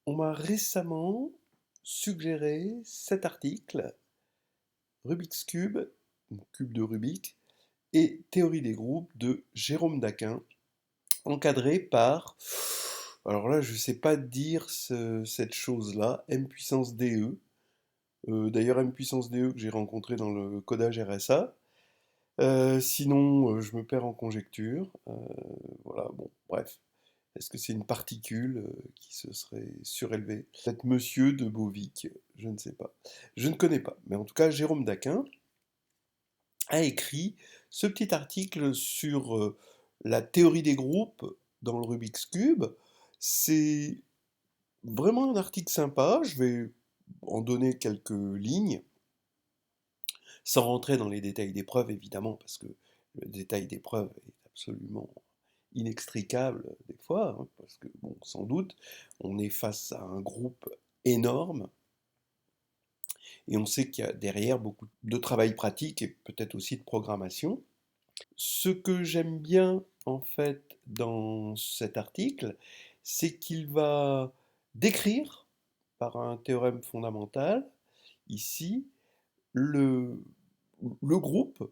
On m'a récemment suggéré cet article, Rubik's Cube, donc cube de Rubik, et théorie des groupes de Jérôme Daquin, encadré par, alors là je ne sais pas dire cette chose-là, M puissance DE, d'ailleurs M puissance DE que j'ai rencontré dans le codage RSA. Sinon, je me perds en conjecture. Voilà, bon, bref. Est-ce que c'est une particule qui se serait surélevée? Peut-être Monsieur de Beauvic, je ne sais pas. Je ne connais pas. Mais en tout cas, Jérôme Daquin a écrit ce petit article sur la théorie des groupes dans le Rubik's Cube. C'est vraiment un article sympa. Je vais en donner quelques lignes, sans rentrer dans les détails des preuves, évidemment, parce que le détail des preuves est absolument inextricable des fois, hein, parce que, bon, sans doute, on est face à un groupe énorme, et on sait qu'il y a derrière beaucoup de travail pratique et peut-être aussi de programmation. Ce que j'aime bien, en fait, dans cet article, c'est qu'il va décrire, par un théorème fondamental, ici, le, le groupe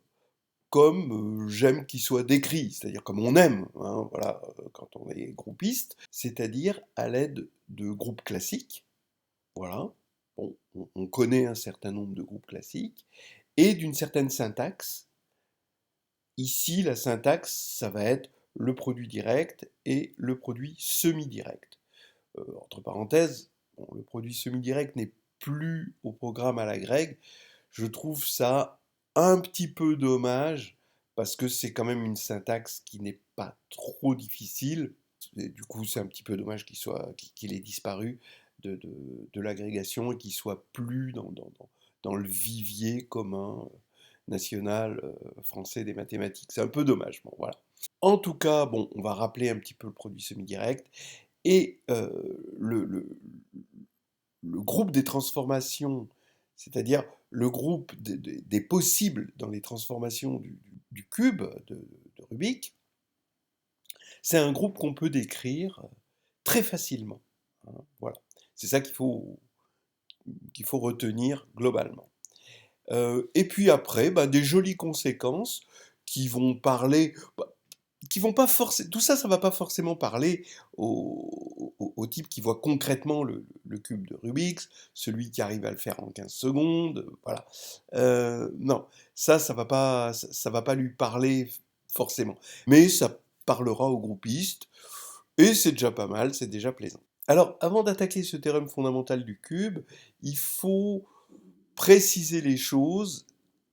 comme j'aime qu'il soit décrit, c'est-à-dire comme on aime, hein, voilà, quand on est groupiste, c'est-à-dire à l'aide de groupes classiques, voilà, bon, on connaît un certain nombre de groupes classiques, et d'une certaine syntaxe. Ici, la syntaxe, ça va être le produit direct et le produit semi-direct. Entre parenthèses, bon, le produit semi-direct n'est plus au programme à la grecque. Je trouve ça un petit peu dommage parce que c'est quand même une syntaxe qui n'est pas trop difficile. Et du coup, c'est un petit peu dommage qu'il ait disparu de l'agrégation et qu'il soit plus dans le vivier commun national français des mathématiques. C'est un peu dommage. Bon, voilà. En tout cas, bon, on va rappeler un petit peu le produit semi-direct. Et le, le- le groupe des transformations, c'est-à-dire le groupe des possibles dans les transformations du cube de Rubik, c'est un groupe qu'on peut décrire très facilement, hein, voilà. C'est ça qu'il faut retenir globalement. Et puis après, bah, des jolies conséquences qui vont parler, bah, qui vont pas forcément, tout ça, ça va pas forcément parler au type qui voit concrètement le cube de Rubik's, celui qui arrive à le faire en 15 secondes, voilà. Non, ça va pas lui parler forcément. Mais ça parlera aux groupistes, et c'est déjà pas mal, c'est déjà plaisant. Alors, avant d'attaquer ce théorème fondamental du cube, il faut préciser les choses.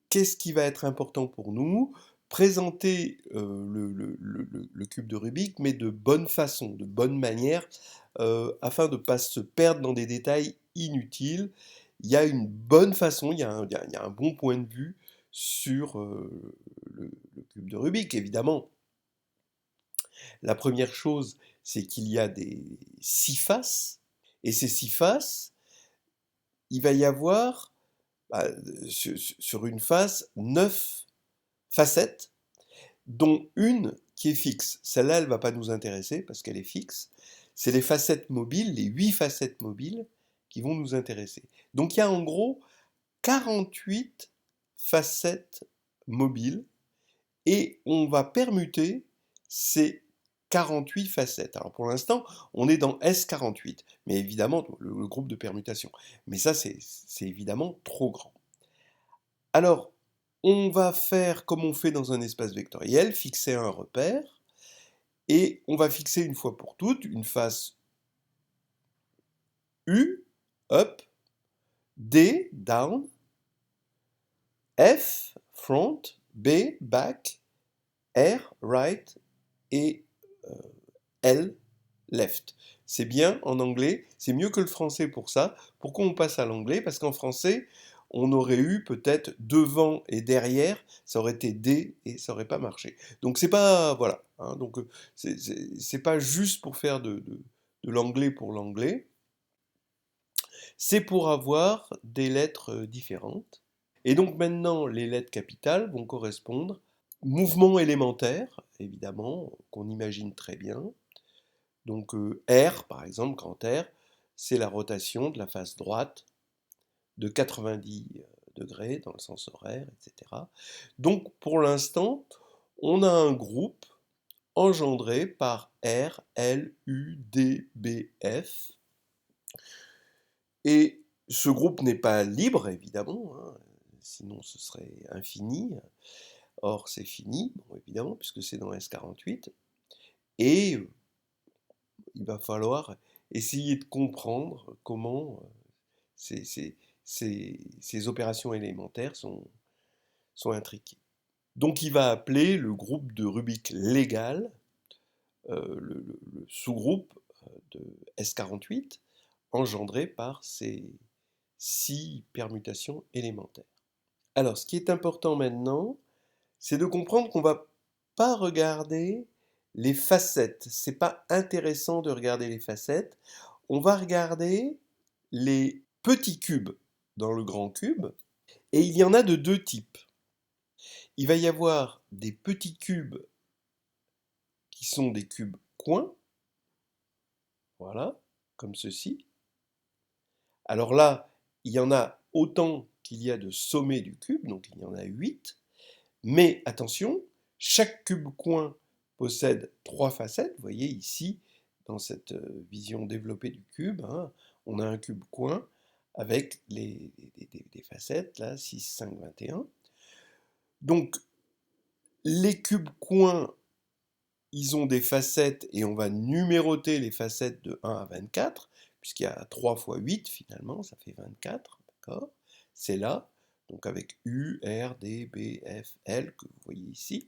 Qu'est-ce qui va être important pour nous? Présenter le cube de Rubik, mais de bonne façon, de bonne manière, afin de ne pas se perdre dans des détails inutiles. Il y a une bonne façon, il y a un bon point de vue sur le cube de Rubik, évidemment. La première chose, c'est qu'il y a des six faces, et ces six faces, il va y avoir bah, sur une face 9 facettes, dont une qui est fixe. Celle-là, elle ne va pas nous intéresser parce qu'elle est fixe. C'est les facettes mobiles, les 8 facettes mobiles qui vont nous intéresser. Donc il y a en gros 48 facettes mobiles et on va permuter ces 48 facettes. Alors pour l'instant, on est dans S48, mais évidemment le groupe de permutation. Mais ça, c'est évidemment trop grand. Alors, on va faire comme on fait dans un espace vectoriel, fixer un repère, et on va fixer une fois pour toutes une face U, up, D, down, F, front, B, back, R, right, et L, left. C'est bien en anglais, c'est mieux que le français pour ça. Pourquoi on passe à l'anglais? Parce qu'en français, on aurait eu peut-être devant et derrière, ça aurait été D et ça aurait pas marché. Donc c'est pas, voilà, hein, donc c'est pas juste pour faire de l'anglais pour l'anglais, c'est pour avoir des lettres différentes. Et donc maintenant, les lettres capitales vont correspondre mouvement élémentaire, évidemment, qu'on imagine très bien. Donc R, par exemple, grand R, c'est la rotation de la face droite de 90 degrés dans le sens horaire, etc. Donc pour l'instant, on a un groupe engendré par R, L, U, D, B, F. Et ce groupe n'est pas libre, évidemment, hein, sinon ce serait infini. Or, c'est fini, bon, évidemment, puisque c'est dans S48. Et il va falloir essayer de comprendre comment ces, ces- ces opérations élémentaires sont intriquées. Donc il va appeler le groupe de Rubik légal, le sous-groupe de S48, engendré par ces 6 permutations élémentaires. Alors, ce qui est important maintenant, c'est de comprendre qu'on ne va pas regarder les facettes. C'est pas intéressant de regarder les facettes. On va regarder les petits cubes dans le grand cube. Et il y en a de 2 types. Il va y avoir des petits cubes qui sont des cubes coins. Voilà, comme ceci. Alors là, il y en a autant qu'il y a de sommets du cube, donc il y en a 8. Mais attention, chaque cube coin possède 3 facettes. Vous voyez ici, dans cette vision développée du cube, hein, on a un cube coin avec des facettes, là, 6, 5, 21. Donc, les cubes coins, ils ont des facettes, et on va numéroter les facettes de 1 à 24, puisqu'il y a 3 fois 8, finalement, ça fait 24, d'accord? C'est là, donc avec U, R, D, B, F, L, que vous voyez ici.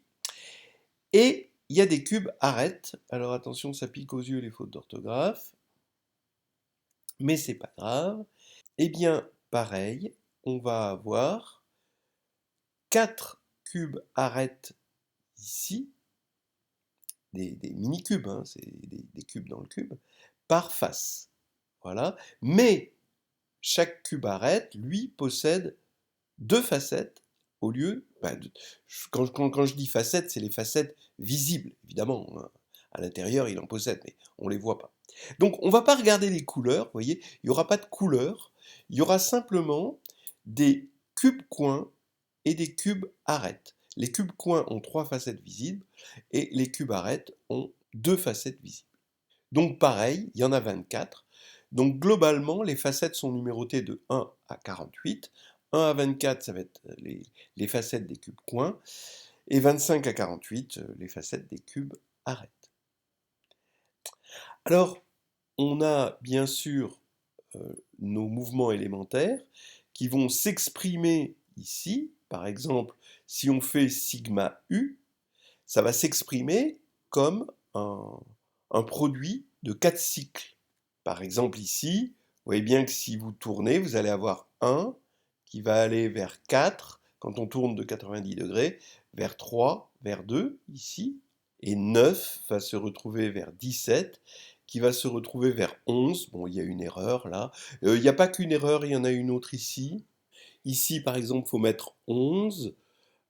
Et il y a des cubes arêtes. Alors attention, ça pique aux yeux les fautes d'orthographe, mais c'est pas grave. Eh bien, pareil, on va avoir 4 cubes arêtes ici, des mini-cubes, hein, c'est des cubes dans le cube, par face. Voilà. Mais chaque cube arête, lui, possède 2 facettes au lieu. Quand je dis facettes, c'est les facettes visibles, évidemment, hein. À l'intérieur, il en possède, mais on ne les voit pas. Donc, on ne va pas regarder les couleurs, vous voyez, il n'y aura pas de couleurs, il y aura simplement des cubes coins et des cubes arêtes. Les cubes coins ont 3 facettes visibles et les cubes arêtes ont 2 facettes visibles. Donc pareil, il y en a 24. Donc globalement, les facettes sont numérotées de 1 à 48. 1 à 24, ça va être les facettes des cubes coins. Et 25 à 48, les facettes des cubes arêtes. Alors, on a bien sûr nos mouvements élémentaires qui vont s'exprimer ici. Par exemple, si on fait sigma U, ça va s'exprimer comme un produit de 4 cycles. Par exemple ici, vous voyez bien que si vous tournez, vous allez avoir 1 qui va aller vers 4, quand on tourne de 90 degrés, vers 3, vers 2, ici, et 9 va se retrouver vers 17, qui va se retrouver vers 11. Bon, il y a une erreur là. Il n'y a pas qu'une erreur, il y en a une autre ici. Ici, par exemple, il faut mettre 11.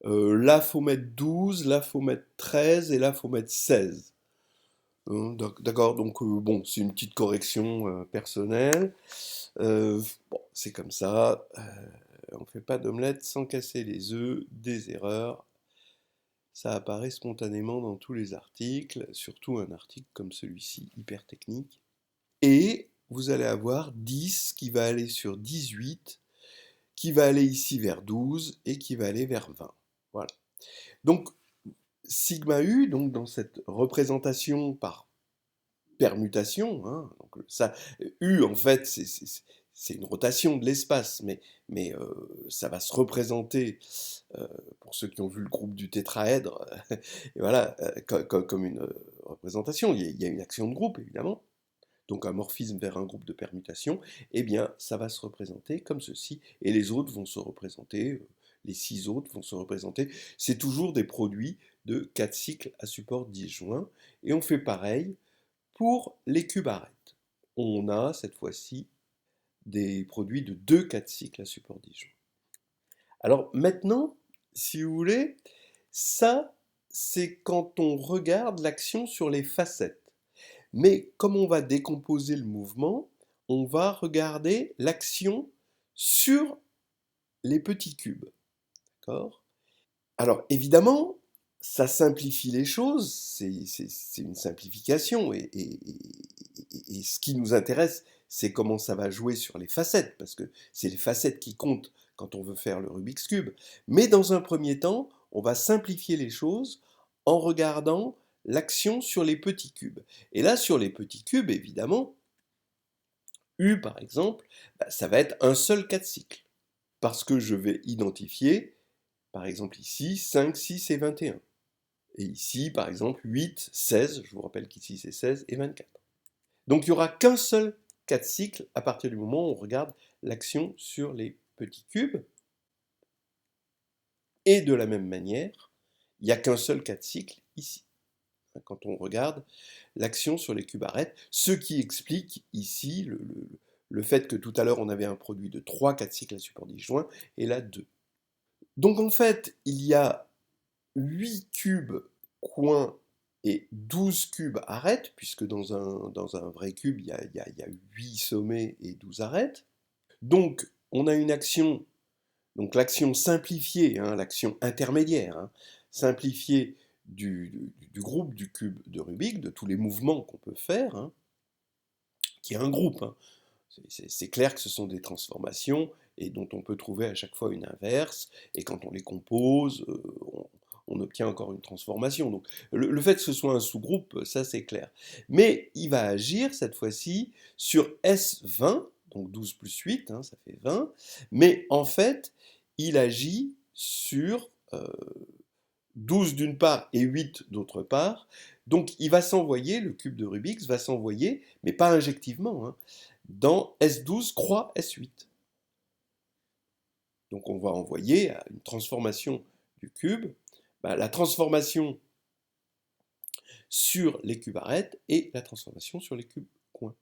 Là, il faut mettre 12. Là, il faut mettre 13. Et là, il faut mettre 16. D'accord, donc bon, c'est une petite correction personnelle. Bon, c'est comme ça. On ne fait pas d'omelette sans casser les œufs, des erreurs. Ça apparaît spontanément dans tous les articles, surtout un article comme celui-ci, hyper technique. Et vous allez avoir 10 qui va aller sur 18, qui va aller ici vers 12 et qui va aller vers 20. Voilà. Donc, sigma U, donc dans cette représentation par permutation, hein, donc ça, U en fait c'est une rotation de l'espace, mais ça va se représenter, pour ceux qui ont vu le groupe du tétraèdre, et voilà, comme une représentation. Il y a une action de groupe évidemment, donc un morphisme vers un groupe de permutation, eh bien ça va se représenter comme ceci, et les autres vont se représenter, les 6 autres vont se représenter, c'est toujours des produits de 4 cycles à support disjoint, et on fait pareil pour les cubes arêtes. On a cette fois-ci des produits de 2 4 cycles à support disjoint. Alors maintenant, si vous voulez, ça c'est quand on regarde l'action sur les facettes. Mais comme on va décomposer le mouvement, on va regarder l'action sur les petits cubes. D'accord ? Alors évidemment, ça simplifie les choses, c'est une simplification, et ce qui nous intéresse, c'est comment ça va jouer sur les facettes, parce que c'est les facettes qui comptent quand on veut faire le Rubik's Cube. Mais dans un premier temps, on va simplifier les choses en regardant l'action sur les petits cubes. Et là, sur les petits cubes, évidemment, U par exemple, bah, ça va être un seul cas de cycle, parce que je vais identifier, par exemple ici, 5, 6 et 21. Et ici, par exemple, 8, 16, je vous rappelle qu'ici c'est 16 et 24. Donc il n'y aura qu'un seul cas de cycle à partir du moment où on regarde l'action sur les petits cubes. Et de la même manière, il n'y a qu'un seul cas de cycle ici, quand on regarde l'action sur les cubes arêtes, ce qui explique ici le fait que tout à l'heure on avait un produit de 3 cas de cycle à support disjoint, et là 2. Donc en fait, il y a 8 cubes coins et 12 cubes arêtes, puisque dans un vrai cube, il y a 8 sommets et 12 arêtes. Donc, on a une action, donc l'action simplifiée, hein, l'action intermédiaire, hein, simplifiée du groupe du cube de Rubik, de tous les mouvements qu'on peut faire, hein, qui est un groupe. Hein. C'est clair que ce sont des transformations et dont on peut trouver à chaque fois une inverse, et quand on les compose, on obtient encore une transformation. Donc le fait que ce soit un sous-groupe, ça c'est clair. Mais il va agir cette fois-ci sur S20, donc 12 plus 8, hein, ça fait 20, mais en fait, il agit sur 12 d'une part et 8 d'autre part. Donc il va s'envoyer, le cube de Rubik va s'envoyer, mais pas injectivement, hein, dans S12 croix S8. Donc on va envoyer une transformation du cube, la transformation sur les cubes arêtes et la transformation sur les cubes coins.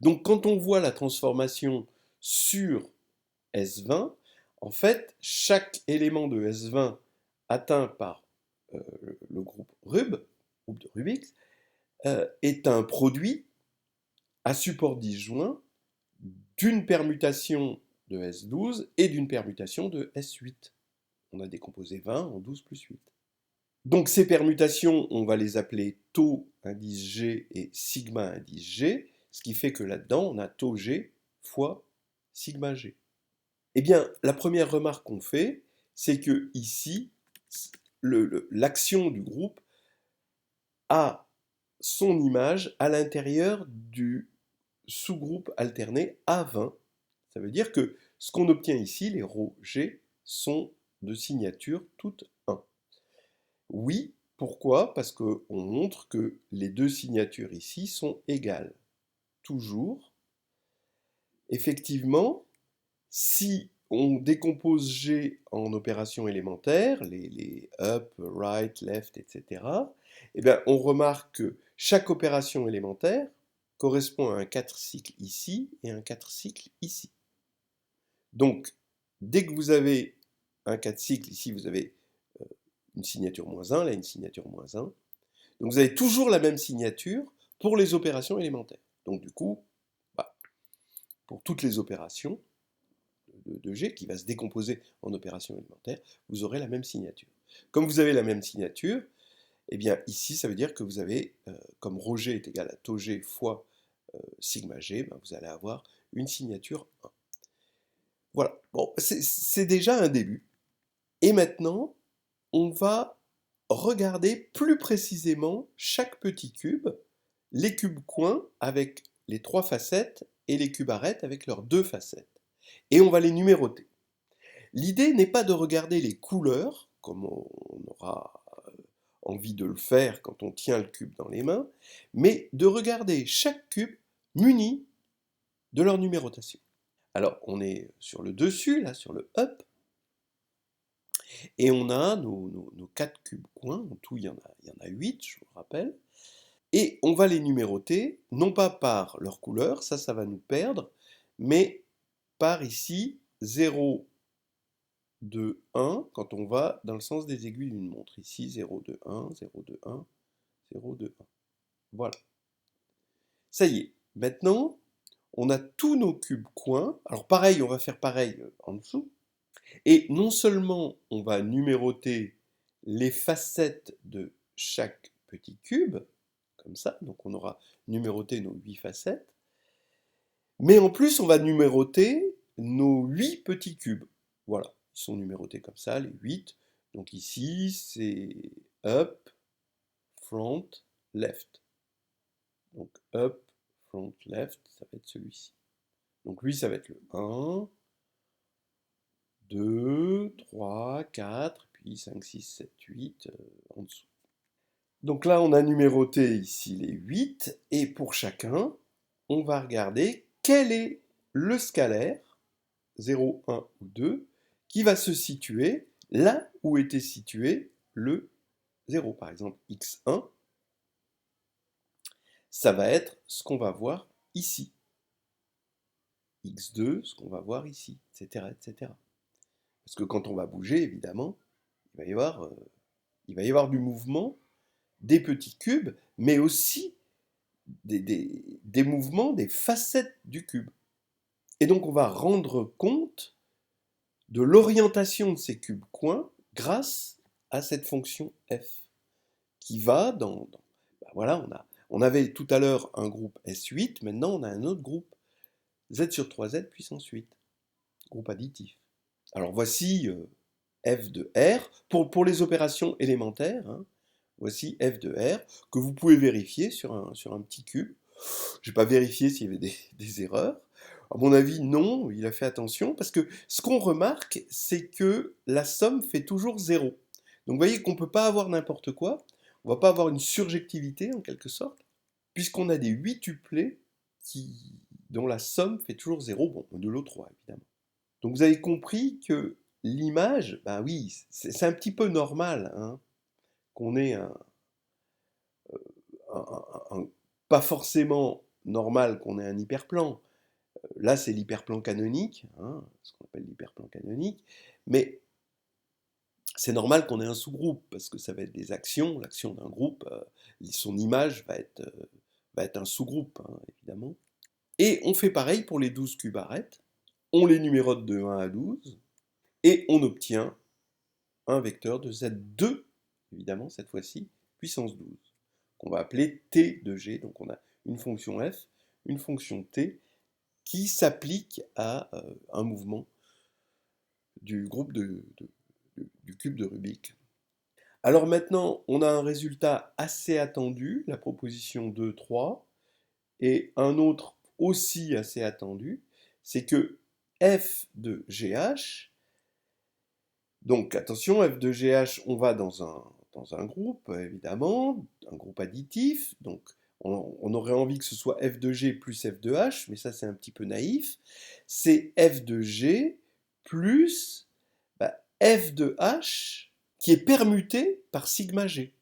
Donc quand on voit la transformation sur S20, en fait, chaque élément de S20 atteint par le groupe Rub, groupe de Rubik, est un produit à support disjoint d'une permutation de S12 et d'une permutation de S8. On a décomposé 20 en 12 plus 8. Donc ces permutations, on va les appeler taux indice G et sigma indice G, ce qui fait que là-dedans, on a taux G fois sigma G. Eh bien, la première remarque qu'on fait, c'est que ici, l'action du groupe a son image à l'intérieur du sous-groupe alterné A20. Ça veut dire que ce qu'on obtient ici, les ρ G, sont de signature toutes 1. Oui, pourquoi? Parce qu'on montre que les deux signatures ici sont égales. Toujours. Effectivement, si on décompose G en opérations élémentaires, les up, right, left, etc., eh bien, on remarque que chaque opération élémentaire correspond à un 4 cycles ici et un 4 cycles ici. Donc, dès que vous avez un 4 cycles, ici vous avez une signature moins 1, là une signature moins 1. Donc vous avez toujours la même signature pour les opérations élémentaires. Donc du coup, bah, pour toutes les opérations de G qui va se décomposer en opérations élémentaires, vous aurez la même signature. Comme vous avez la même signature, eh bien ici ça veut dire que vous avez, comme ρG est égal à tau G fois sigma G, ben, vous allez avoir une signature 1. Voilà, bon, c'est déjà un début. Et maintenant, on va regarder plus précisément chaque petit cube, les cubes coins avec les 3 facettes et les cubes arêtes avec leurs 2 facettes. Et on va les numéroter. L'idée n'est pas de regarder les couleurs, comme on aura envie de le faire quand on tient le cube dans les mains, mais de regarder chaque cube muni de leur numérotation. Alors on est sur le dessus, là, sur le up, et on a nos 4 cubes coins, en tout il y en a 8, je vous rappelle, et on va les numéroter, non pas par leur couleur, ça va nous perdre, mais par ici 0, 2, 1, quand on va dans le sens des aiguilles d'une montre. Ici 0, 2, 1, 0, 2, 1, 0, 2, 1. Voilà. Ça y est, maintenant, on a tous nos cubes coins. Alors pareil, on va faire pareil en dessous. Et non seulement on va numéroter les facettes de chaque petit cube, comme ça, donc on aura numéroté nos 8 facettes, mais en plus on va numéroter nos 8 petits cubes. Voilà, ils sont numérotés comme ça, les 8. Donc ici, c'est up, front, left. Donc up, front, left, ça va être celui-ci. Donc lui, ça va être le 1, 2, 3, 4, puis 5, 6, 7, 8 en dessous. Donc là, on a numéroté ici les 8, et pour chacun, on va regarder quel est le scalaire, 0, 1 ou 2, qui va se situer là où était situé le 0. Par exemple, x1, ça va être ce qu'on va voir ici. x2, ce qu'on va voir ici, etc., etc. Parce que quand on va bouger, évidemment, il va y avoir du mouvement, des petits cubes, mais aussi des mouvements, des facettes du cube. Et donc on va rendre compte de l'orientation de ces cubes coins grâce à cette fonction f, qui va ben voilà, on avait tout à l'heure un groupe S8, maintenant on a un autre groupe, Z sur 3Z puissance 8, groupe additif. Alors voici f de R, pour les opérations élémentaires, hein, voici f de R, que vous pouvez vérifier sur un petit cube. Je n'ai pas vérifié s'il y avait des erreurs. À mon avis, non, il a fait attention, parce que ce qu'on remarque, c'est que la somme fait toujours 0. Donc vous voyez qu'on ne peut pas avoir n'importe quoi, on ne va pas avoir une surjectivité en quelque sorte, puisqu'on a des 8 tuplets dont la somme fait toujours 0, bon, modulo 3 évidemment. Donc vous avez compris que l'image, ben oui, c'est un petit peu normal hein, qu'on ait pas forcément normal qu'on ait un hyperplan. Là, c'est l'hyperplan canonique, hein, ce qu'on appelle l'hyperplan canonique, mais c'est normal qu'on ait un sous-groupe, parce que ça va être des actions, l'action d'un groupe, son image va être un sous-groupe, hein, évidemment. Et on fait pareil pour les 12 cubes arêtes, on les numérote de 1 à 12, et on obtient un vecteur de Z2, évidemment, cette fois-ci, puissance 12, qu'on va appeler T de G. Donc on a une fonction F, une fonction T, qui s'applique à un mouvement du groupe du cube de Rubik. Alors maintenant, on a un résultat assez attendu, la proposition 2, 3, et un autre aussi assez attendu, c'est que f de GH, donc attention, f de GH, on va dans un groupe, évidemment, un groupe additif, donc on aurait envie que ce soit f de G plus f de H, mais ça c'est un petit peu naïf, c'est f de G plus f de H qui est permuté par sigma G.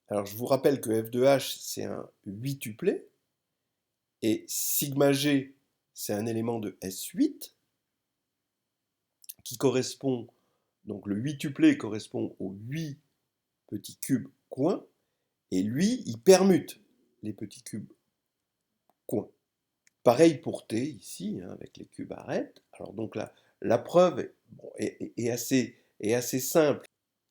Alors je vous rappelle que f de H c'est un 8 tuplet, et sigma G c'est un élément de S8, qui correspond, donc le 8 tuplet correspond aux 8 petits cubes coins, et lui, il permute les petits cubes coins. Pareil pour T, ici, hein, avec les cubes arêtes. Alors donc la preuve est assez simple.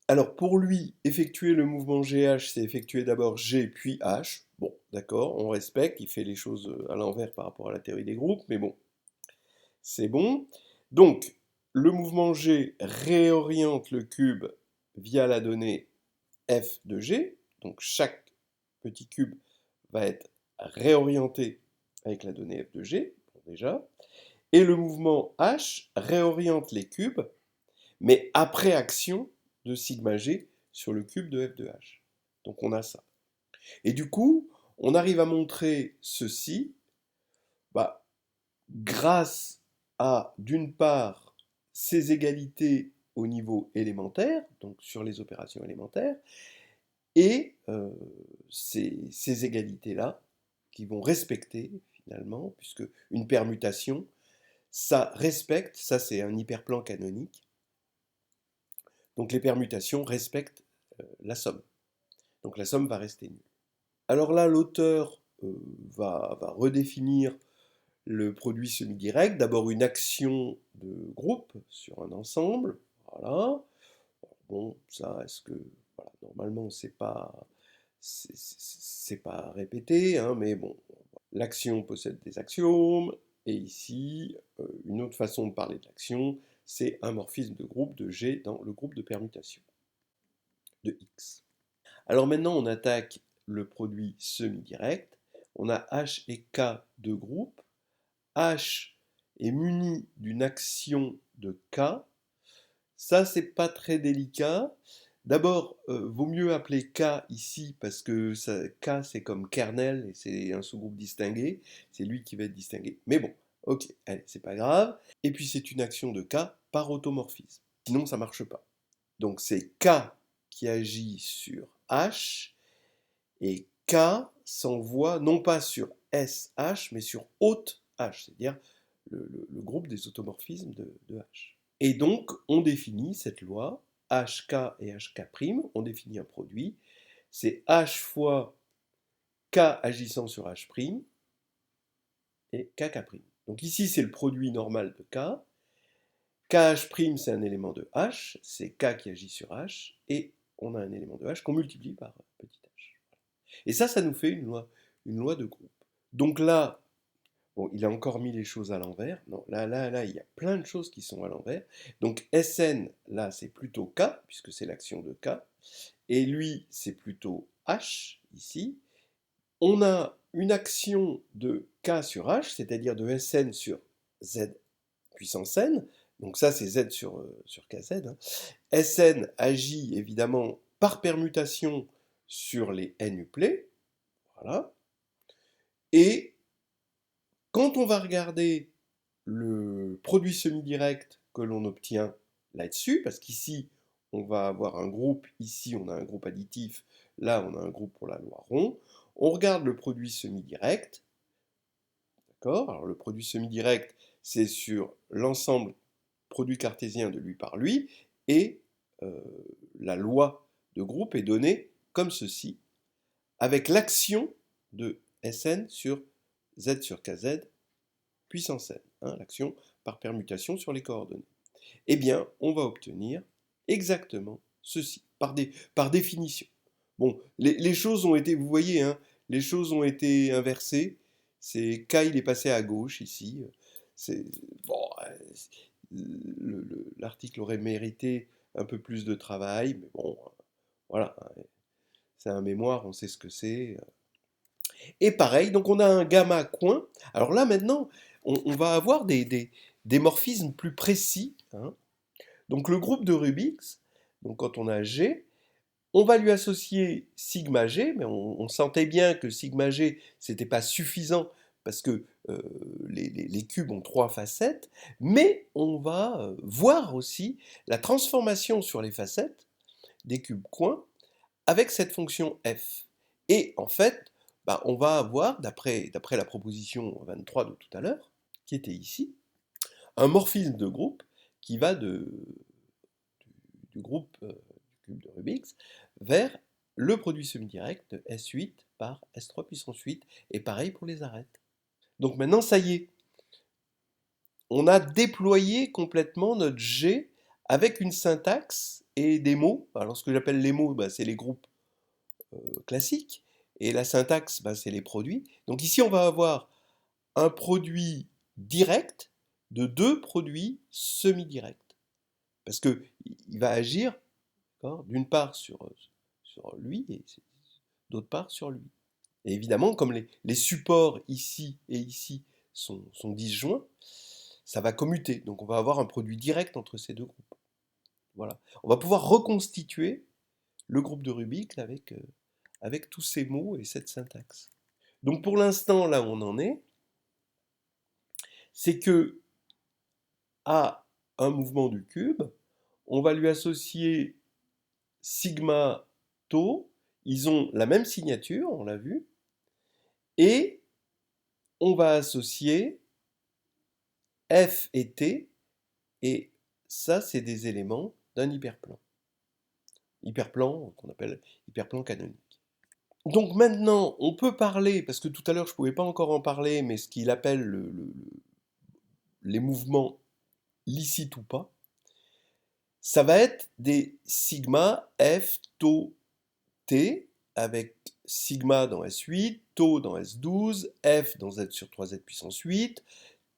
Alors pour lui, effectuer le mouvement GH, c'est effectuer d'abord G puis H. Bon, d'accord, on respecte, il fait les choses à l'envers par rapport à la théorie des groupes, mais bon, c'est bon. Donc, le mouvement G réoriente le cube via la donnée f de G. Donc, chaque petit cube va être réorienté avec la donnée f de G, bon, déjà. Et le mouvement H réoriente les cubes, mais après action de sigma G sur le cube de f de H. Donc, on a ça. Et du coup, on arrive à montrer ceci, grâce à, d'une part, ces égalités au niveau élémentaire, donc sur les opérations élémentaires, et ces égalités-là, qui vont respecter, finalement, puisque une permutation, ça respecte, ça c'est un hyperplan canonique, donc les permutations respectent la somme. Donc la somme va rester nulle. Alors là, l'auteur va redéfinir le produit semi-direct. D'abord une action de groupe sur un ensemble. Voilà. Bon, ça, est-ce que... Voilà, normalement, c'est pas répété, hein, mais bon. L'action possède des axiomes, et ici, une autre façon de parler de l'action, c'est un morphisme de groupe de G dans le groupe de permutation de X. Alors maintenant, on attaque le produit semi-direct. On a H et K de groupe. H est muni d'une action de K. Ça, c'est pas très délicat. D'abord, vaut mieux appeler K ici parce que K c'est comme kernel et c'est un sous-groupe distingué. C'est lui qui va être distingué. Mais bon, ok, allez, c'est pas grave. Et puis c'est une action de K par automorphisme. Sinon, ça marche pas. Donc c'est K qui agit sur H et K s'envoie non pas sur SH mais sur haute H, c'est-à-dire le groupe des automorphismes de H. Et donc, on définit cette loi, HK et HK', on définit un produit, c'est H fois K agissant sur H' et KK'. Donc ici, c'est le produit normal de K. KH' c'est un élément de H, c'est K qui agit sur H, et on a un élément de H qu'on multiplie par petit h. Et ça nous fait une loi de groupe. Donc là, bon, il a encore mis les choses à l'envers. Non, là, il y a plein de choses qui sont à l'envers. Donc Sn, là, c'est plutôt K, puisque c'est l'action de K. Et lui, c'est plutôt H, ici. On a une action de K sur H, c'est-à-dire de Sn sur Z puissance n. Donc ça, c'est Z sur Kz. Hein. Sn agit évidemment par permutation sur les n uplets. Voilà. Et quand on va regarder le produit semi-direct que l'on obtient là-dessus, parce qu'ici, on va avoir un groupe, ici, on a un groupe additif, là, on a un groupe pour la loi rond, on regarde le produit semi-direct, d'accord? Alors, le produit semi-direct, c'est sur l'ensemble produit cartésien de lui par lui, et la loi de groupe est donnée comme ceci, avec l'action de Sn sur Z sur Kz puissance n, hein, l'action par permutation sur les coordonnées. Eh bien, on va obtenir exactement ceci, par définition. Bon, les choses ont été, vous voyez, hein, les choses ont été inversées. C'est K, il est passé à gauche ici. C'est bon, l'article aurait mérité un peu plus de travail, mais bon, voilà, c'est un mémoire, on sait ce que c'est. Et pareil, donc on a un gamma coin. Alors là maintenant, on va avoir des morphismes plus précis. Hein. Donc le groupe de Rubix, donc quand on a G, on va lui associer sigma G, mais on sentait bien que sigma G, c'était pas suffisant parce que les cubes ont 3 facettes, mais on va voir aussi la transformation sur les facettes des cubes coins avec cette fonction f. Et en fait, bah, on va avoir, d'après la proposition 23 de tout à l'heure, qui était ici, un morphisme de groupe qui va du groupe du cube de Rubix vers le produit semi-direct de S8 par S3 puissance 8, et pareil pour les arêtes. Donc maintenant, ça y est, on a déployé complètement notre G avec une syntaxe et des mots. Alors ce que j'appelle les mots, bah, c'est les groupes classiques, et la syntaxe, bah, c'est les produits. Donc ici, on va avoir un produit direct de deux produits semi-directs. Parce qu'il va agir d'une part sur lui et d'autre part sur lui. Et évidemment, comme les supports ici et ici sont disjoints, ça va commuter. Donc on va avoir un produit direct entre ces deux groupes. Voilà. On va pouvoir reconstituer le groupe de Rubik avec tous ces mots et cette syntaxe. Donc pour l'instant, là où on en est, c'est que à un mouvement du cube, on va lui associer sigma tau, ils ont la même signature, on l'a vu, et on va associer f et t, et ça c'est des éléments d'un hyperplan. Hyperplan qu'on appelle hyperplan canonique. Donc maintenant, on peut parler, parce que tout à l'heure je ne pouvais pas encore en parler, mais ce qu'il appelle les mouvements licites ou pas, ça va être des sigma F tau T, avec sigma dans S8, tau dans S12, F dans Z sur 3Z puissance 8,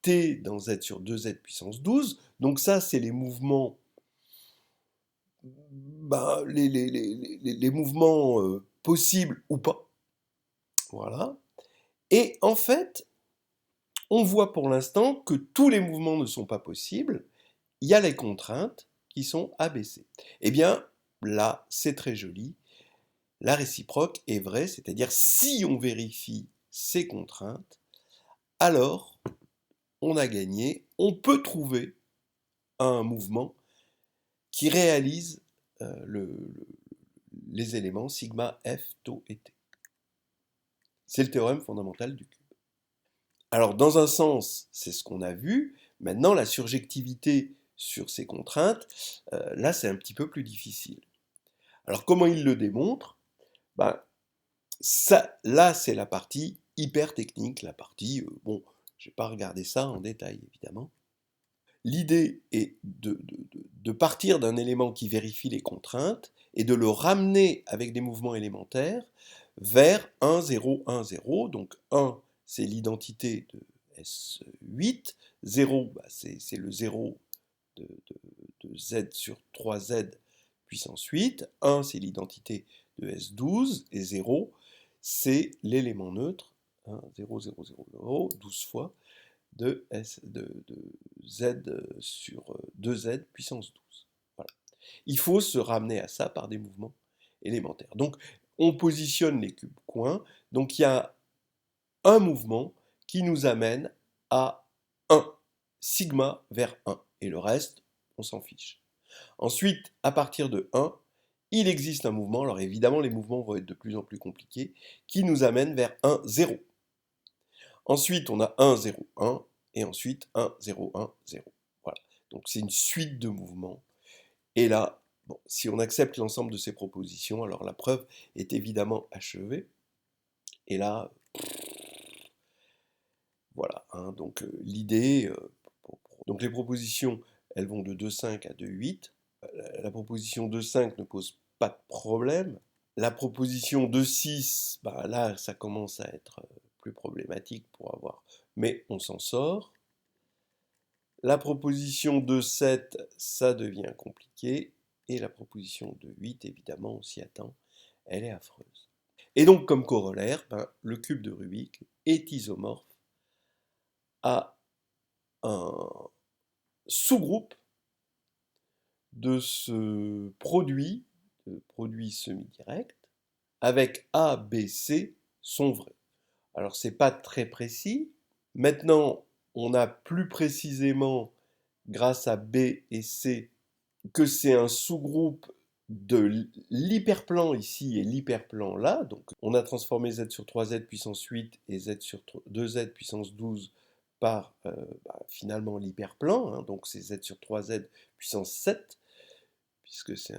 T dans Z sur 2Z puissance 12. Donc ça, c'est les mouvements, les mouvements possibles ou pas. Voilà. Et en fait, on voit pour l'instant que tous les mouvements ne sont pas possibles. Il y a les contraintes qui sont ABC. Eh bien, là, c'est très joli. La réciproque est vraie, c'est-à-dire si on vérifie ces contraintes, alors on a gagné, on peut trouver un mouvement qui réalise les éléments sigma, F, tau et T. C'est le théorème fondamental du cube. Alors dans un sens, c'est ce qu'on a vu. Maintenant, la surjectivité sur ces contraintes, là c'est un petit peu plus difficile. Alors comment il le démontre? Ben, ça, là c'est la partie hyper technique, la partie, bon, je n'ai pas regardé ça en détail évidemment. L'idée est de partir d'un élément qui vérifie les contraintes et de le ramener avec des mouvements élémentaires vers 1, 0, 1, 0. Donc 1, c'est l'identité de S8. 0, c'est le 0 de Z sur 3Z puissance 8. 1, c'est l'identité de S12. Et 0, c'est l'élément neutre. 1, 0, 0, 0, 0, 12 fois de Z sur 2Z puissance 12. Voilà. Il faut se ramener à ça par des mouvements élémentaires. Donc, on positionne les cubes coins. Donc, il y a un mouvement qui nous amène à 1, sigma vers 1. Et le reste, on s'en fiche. Ensuite, à partir de 1, il existe un mouvement, alors évidemment les mouvements vont être de plus en plus compliqués, qui nous amène vers 1, 0. Ensuite, on a 1, 0, 1, et ensuite 1, 0, 1, 0. Voilà. Donc c'est une suite de mouvements. Et là, bon, si on accepte l'ensemble de ces propositions, alors la preuve est évidemment achevée. Et là, voilà. Hein, donc l'idée, donc les propositions, elles vont de 2,5 à 2,8. La proposition 2,5 ne pose pas de problème. La proposition 2,6, bah, là, ça commence à être plus problématique pour avoir, mais on s'en sort. La proposition de 7, ça devient compliqué. Et la proposition de 8, évidemment, on s'y attend, elle est affreuse. Et donc, comme corollaire, le cube de Rubik est isomorphe à un sous-groupe de ce produit, de produit semi-direct, avec A, B, C sont vrais. Alors, c'est pas très précis. Maintenant, on a plus précisément, grâce à B et C, que c'est un sous-groupe de l'hyperplan ici et l'hyperplan là. Donc on a transformé Z sur 3Z puissance 8 et Z sur 2Z puissance 12 par finalement l'hyperplan. Hein, donc c'est Z sur 3Z puissance 7, puisque c'est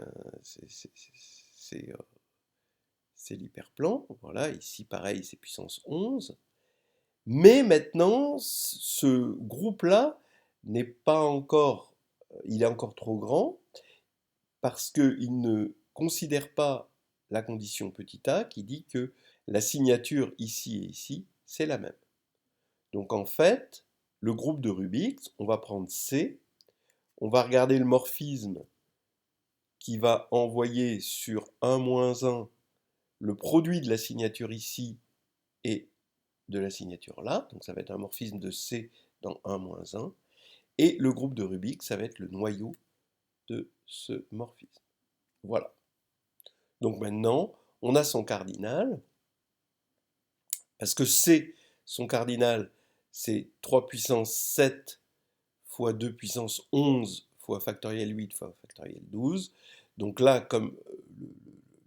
l'hyperplan. Voilà, ici pareil, c'est puissance 11. Mais maintenant, ce groupe-là n'est pas encore, il est encore trop grand, parce qu'il ne considère pas la condition petit a qui dit que la signature ici et ici, c'est la même. Donc en fait, le groupe de Rubik, on va prendre C, on va regarder le morphisme qui va envoyer sur 1-1 le produit de la signature ici et de la signature là, donc ça va être un morphisme de C dans 1-1, et le groupe de Rubik, ça va être le noyau de ce morphisme. Voilà. Donc maintenant, on a son cardinal, parce que C, son cardinal, c'est 3 puissance 7 fois 2 puissance 11 fois factoriel 8 fois factoriel 12. Donc là, comme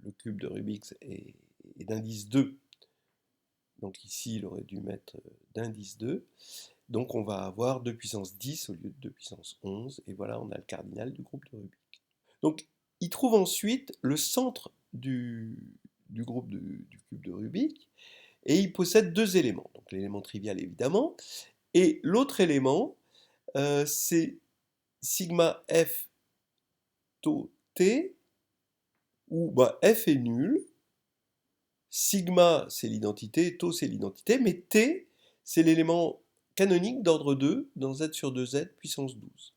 le cube de Rubik est d'indice 2, donc ici, il aurait dû mettre d'indice 2. Donc on va avoir 2 puissance 10 au lieu de 2 puissance 11. Et voilà, on a le cardinal du groupe de Rubik. Donc il trouve ensuite le centre du du groupe du cube de Rubik, et il possède deux éléments. Donc l'élément trivial évidemment, et l'autre élément, c'est sigma f tau t, où bah, f est nul, sigma c'est l'identité, tau c'est l'identité, mais t c'est l'élément canonique d'ordre 2 dans z sur 2z puissance 12.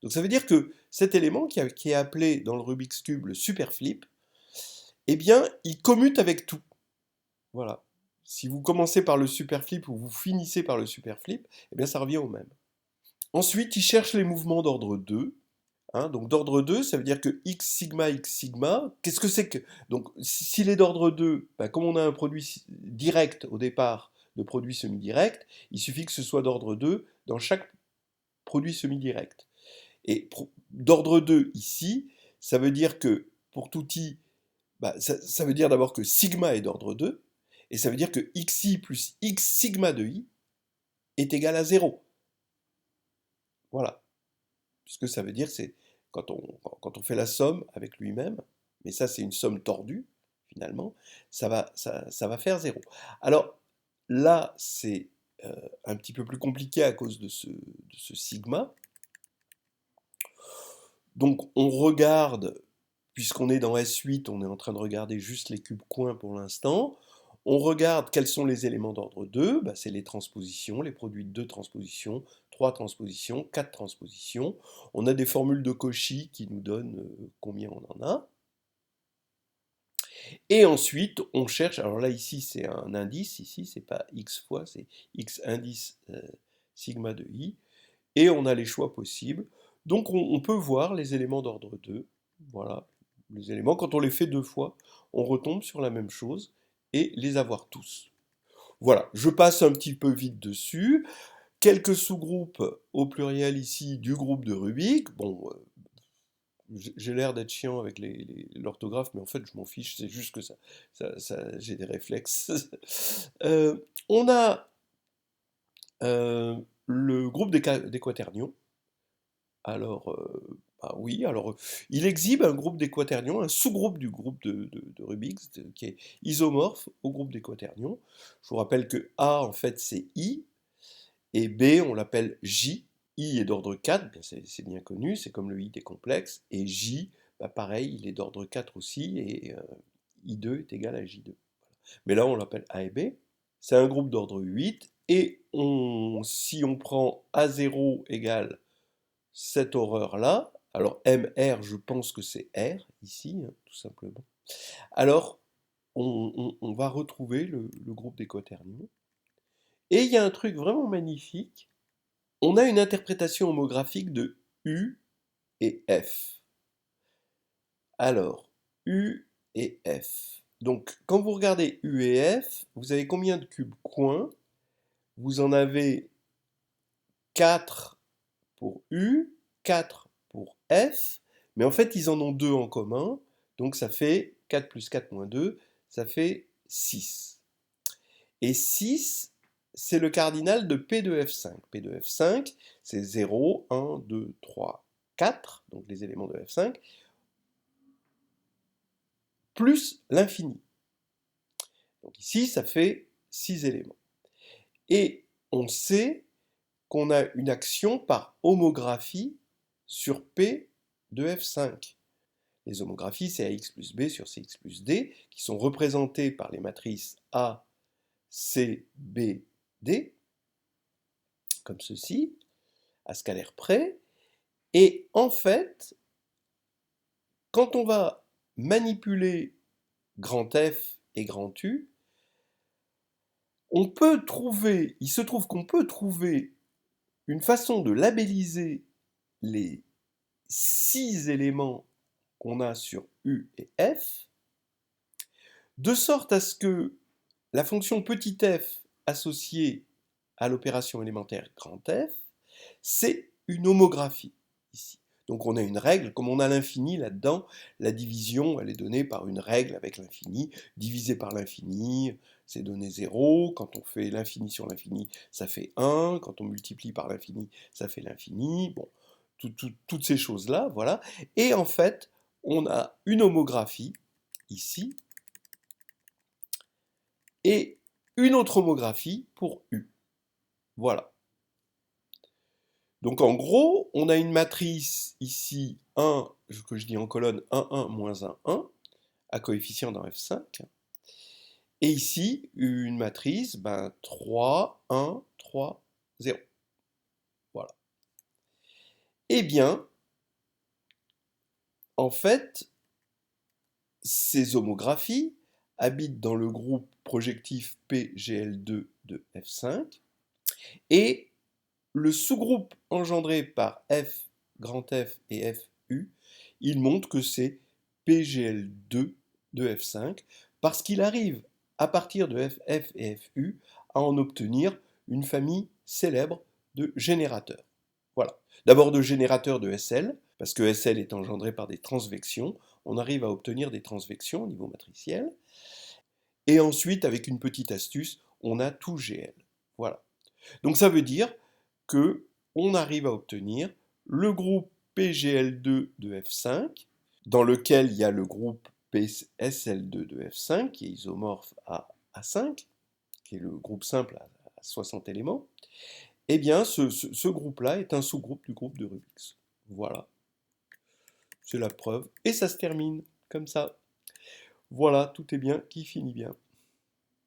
Donc ça veut dire que cet élément qui est appelé dans le Rubik's Cube le superflip, eh bien il commute avec tout. Voilà. Si vous commencez par le superflip ou vous finissez par le superflip, eh bien ça revient au même. Ensuite, il cherche les mouvements d'ordre 2. Hein, donc d'ordre 2, ça veut dire que x sigma, qu'est-ce que c'est que... Donc s'il est d'ordre 2, ben, comme on a un produit direct au départ de produit semi-direct, il suffit que ce soit d'ordre 2 dans chaque produit semi-direct. Et d'ordre 2 ici, ça veut dire que pour tout i, bah, ça veut dire d'abord que sigma est d'ordre 2, et ça veut dire que xi plus x sigma de i est égal à 0. Voilà. Puisque ça veut dire que c'est quand on fait la somme avec lui-même, mais ça c'est une somme tordue, finalement, ça va faire 0. Alors là, c'est un petit peu plus compliqué à cause de ce sigma. Donc on regarde, puisqu'on est dans S8, on est en train de regarder juste les cubes coins pour l'instant. On regarde quels sont les éléments d'ordre 2, bah, c'est les transpositions, les produits de 2 transpositions, 3 transpositions, 4 transpositions. On a des formules de Cauchy qui nous donnent combien on en a. Et ensuite, on cherche, alors là ici c'est un indice, ici c'est pas x fois, c'est x indice sigma de i, et on a les choix possibles. Donc on peut voir les éléments d'ordre 2, voilà, les éléments, quand on les fait deux fois, on retombe sur la même chose, et les avoir tous. Voilà, je passe un petit peu vite dessus. Quelques sous-groupes au pluriel ici du groupe de Rubik. Bon, j'ai l'air d'être chiant avec l'orthographe, mais en fait je m'en fiche, c'est juste que j'ai des réflexes. On a le groupe des quaternions. Alors, bah oui, alors il exhibe un groupe des quaternions, un sous-groupe du groupe de Rubik, qui est isomorphe au groupe des quaternions. Je vous rappelle que A, en fait, c'est I, et B, on l'appelle J. I est d'ordre 4, c'est bien connu, c'est comme le I des complexes, et J, bah pareil, il est d'ordre 4 aussi, et I2 est égal à J2. Mais là, on l'appelle A et B. C'est un groupe d'ordre 8, et si on prend A0 égale cette horreur-là, alors MR, je pense que c'est R, ici, hein, tout simplement, alors on va retrouver le groupe des quaternions. Et il y a un truc vraiment magnifique, on a une interprétation homographique de U et F. Alors, U et F. Donc, quand vous regardez U et F, vous avez combien de cubes coins? Vous en avez 4 pour U, 4 pour F, mais en fait, ils en ont 2 en commun, donc ça fait 4 plus 4 moins 2, ça fait 6. Et 6, c'est le cardinal de P de F5. P de F5, c'est 0, 1, 2, 3, 4, donc les éléments de F5, plus l'infini. Donc ici, ça fait 6 éléments. Et on sait qu'on a une action par homographie sur P de F5. Les homographies, c'est AX plus B sur CX plus D, qui sont représentées par les matrices A, C, B, D, comme ceci, à scalaire près. Et en fait, quand on va manipuler grand F et grand U, il se trouve qu'on peut trouver une façon de labelliser les 6 éléments qu'on a sur U et F, de sorte à ce que la fonction petit f associée à l'opération élémentaire grand F, c'est une homographie ici. Donc on a une règle, comme on a l'infini là-dedans, la division elle est donnée par une règle avec l'infini, divisé par l'infini, c'est donné 0, quand on fait l'infini sur l'infini, ça fait 1, quand on multiplie par l'infini, ça fait l'infini, bon, toutes ces choses-là, voilà. Et en fait, on a une homographie, ici, et une autre homographie pour U. Voilà. Donc en gros, on a une matrice ici 1, que je dis en colonne 1, 1, moins 1, 1, à coefficient dans F5. Et ici, une matrice 3, 1, 3, 0. Voilà. Eh bien, en fait, ces homographies habitent dans le groupe projectif PGL2 de F5 et le sous-groupe engendré par F, grand F et FU, il montre que c'est PGL2 de F5 parce qu'il arrive à partir de FF et FU à en obtenir une famille célèbre de générateurs. Voilà. D'abord de générateurs de SL, parce que SL est engendré par des transvections, on arrive à obtenir des transvections au niveau matriciel. Et ensuite, avec une petite astuce, on a tout GL. Voilà. Donc ça veut dire que on arrive à obtenir le groupe PGL2 de F5, dans lequel il y a le groupe SL2 de F5, qui est isomorphe à A5, qui est le groupe simple à 60 éléments. Eh bien, ce groupe-là est un sous-groupe du groupe de Rubix. Voilà. C'est la preuve. Et ça se termine comme ça. Voilà, tout est bien qui finit bien.